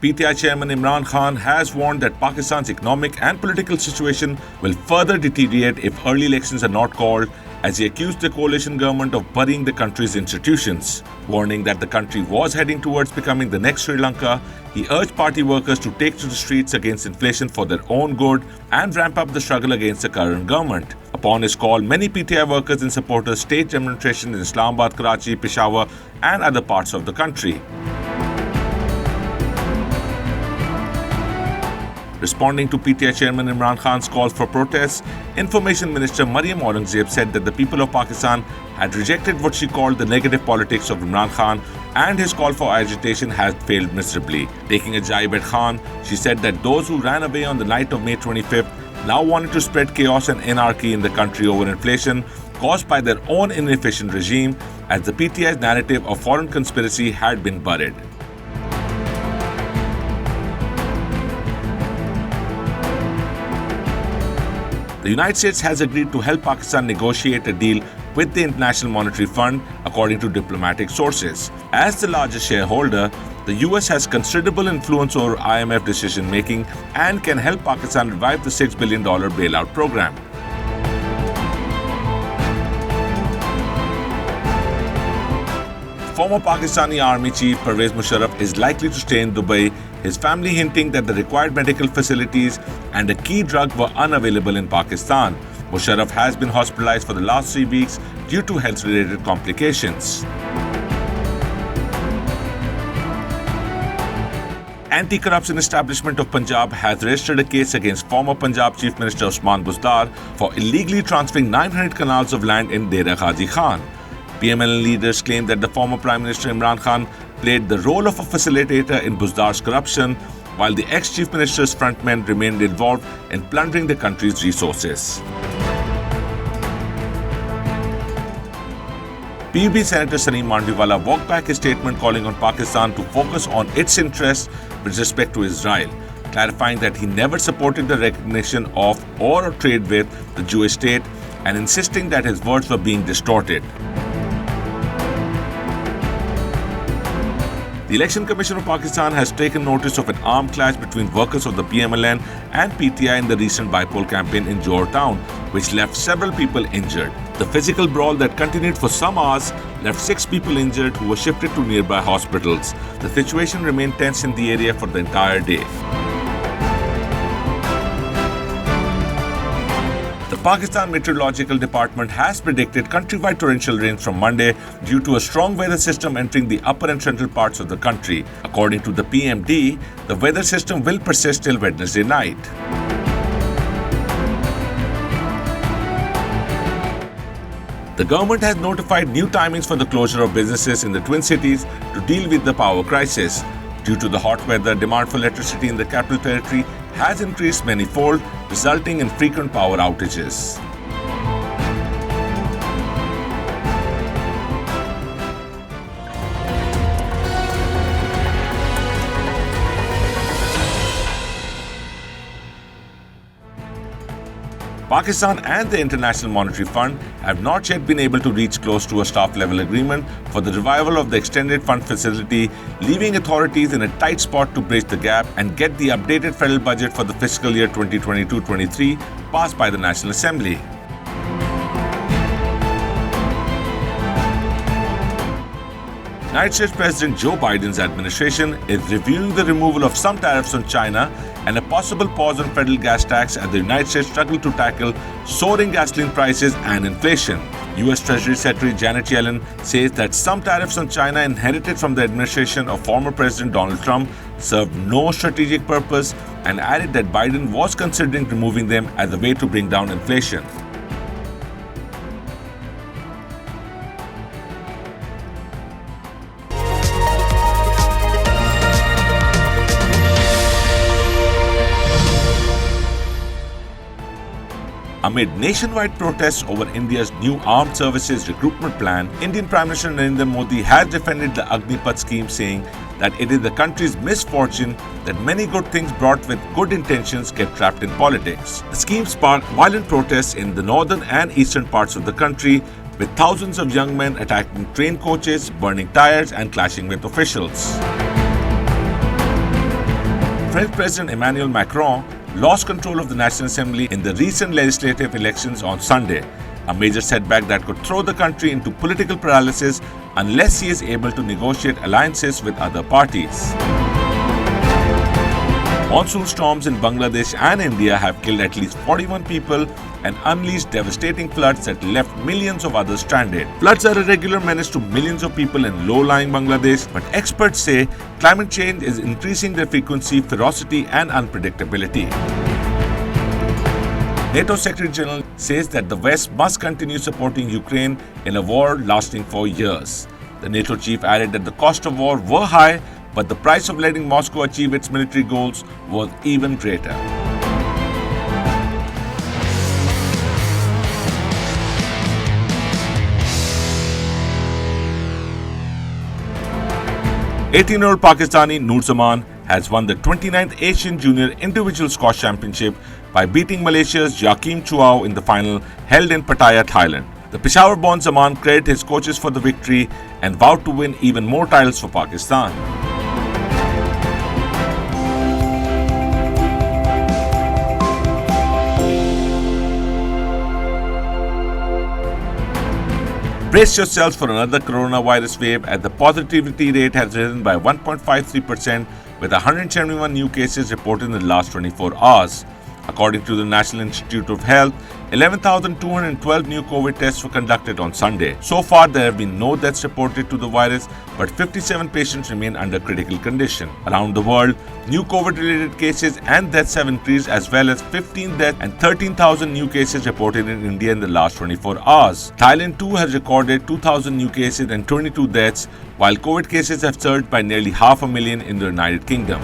PTI chairman Imran Khan has warned that Pakistan's economic and political situation will further deteriorate if early elections are not called, as he accused the coalition government of burying the country's institutions. Warning that the country was heading towards becoming the next Sri Lanka, he urged party workers to take to the streets against inflation for their own good and ramp up the struggle against the current government. Upon his call, many PTI workers and supporters staged demonstrations in Islamabad, Karachi, Peshawar and other parts of the country. Responding to PTI chairman Imran Khan's call for protests, Information Minister Maryam Aurangzeb said that the people of Pakistan had rejected what she called the negative politics of Imran Khan, and his call for agitation had failed miserably. Taking a jibe at Khan, she said that those who ran away on the night of May 25th now wanted to spread chaos and anarchy in the country over inflation caused by their own inefficient regime, as the PTI's narrative of foreign conspiracy had been buried. The United States has agreed to help Pakistan negotiate a deal with the International Monetary Fund, according to diplomatic sources. As the largest shareholder, the US has considerable influence over IMF decision-making and can help Pakistan revive the $6 billion bailout program. Former Pakistani Army Chief Pervez Musharraf is likely to stay in Dubai, his family hinting that the required medical facilities and a key drug were unavailable in Pakistan. Musharraf has been hospitalized for the last 3 weeks due to health-related complications. Anti-corruption establishment of Punjab has registered a case against former Punjab Chief Minister Usman Buzdar for illegally transferring 900 canals of land in Dera Ghazi Khan. PMLN leaders claim that the former Prime Minister Imran Khan played the role of a facilitator in Buzdar's corruption, while the ex-Chief Minister's frontmen remained involved in plundering the country's resources. PUB Senator Saneem Mandviwala walked back his statement calling on Pakistan to focus on its interests with respect to Israel, clarifying that he never supported the recognition of or trade with the Jewish state and insisting that his words were being distorted. The Election Commission of Pakistan has taken notice of an armed clash between workers of the PMLN and PTI in the recent bypoll campaign in Johor town, which left several people injured. The physical brawl that continued for some hours left 6 people injured who were shifted to nearby hospitals. The situation remained tense in the area for the entire day. The Pakistan Meteorological Department has predicted countrywide torrential rains from Monday due to a strong weather system entering the upper and central parts of the country. According to the PMD, the weather system will persist till Wednesday night. The government has notified new timings for the closure of businesses in the Twin Cities to deal with the power crisis. Due to the hot weather, demand for electricity in the Capital Territory has increased manyfold, resulting in frequent power outages. Pakistan and the International Monetary Fund have not yet been able to reach close to a staff-level agreement for the revival of the extended fund facility, leaving authorities in a tight spot to bridge the gap and get the updated federal budget for the fiscal year 2022-23 passed by the National Assembly. United States President Joe Biden's administration is reviewing the removal of some tariffs on China and a possible pause on federal gas tax as the United States struggle to tackle soaring gasoline prices and inflation. U.S. Treasury Secretary Janet Yellen says that some tariffs on China inherited from the administration of former President Donald Trump served no strategic purpose, and added that Biden was considering removing them as a way to bring down inflation. Amid nationwide protests over India's new armed services recruitment plan, Indian Prime Minister Narendra Modi has defended the Agnipath scheme, saying that it is the country's misfortune that many good things brought with good intentions get trapped in politics. The scheme sparked violent protests in the northern and eastern parts of the country, with thousands of young men attacking train coaches, burning tires, and clashing with officials. French President Emmanuel Macron lost control of the National Assembly in the recent legislative elections on Sunday, a major setback that could throw the country into political paralysis unless he is able to negotiate alliances with other parties. Monsoon storms in Bangladesh and India have killed at least 41 people and unleashed devastating floods that left millions of others stranded. Floods are a regular menace to millions of people in low-lying Bangladesh, but experts say climate change is increasing their frequency, ferocity, and unpredictability. NATO Secretary General says that the West must continue supporting Ukraine in a war lasting for years. The NATO chief added that the cost of war were high, but the price of letting Moscow achieve its military goals was even greater. "18-year-old Pakistani Noor Zaman has won the 29th Asian Junior Individual Squash Championship by beating Malaysia's Joaquim Chuao in the final held in Pattaya, Thailand. The Peshawar-born Zaman credited his coaches for the victory and vowed to win even more titles for Pakistan. Brace yourselves for another coronavirus wave as the positivity rate has risen by 1.53% with 171 new cases reported in the last 24 hours. According to the National Institute of Health, 11,212 new COVID tests were conducted on Sunday. So far, there have been no deaths reported to the virus, but 57 patients remain under critical condition. Around the world, new COVID-related cases and deaths have increased, as well as 15 deaths and 13,000 new cases reported in India in the last 24 hours. Thailand too has recorded 2,000 new cases and 22 deaths, while COVID cases have surged by nearly 500,000 in the United Kingdom.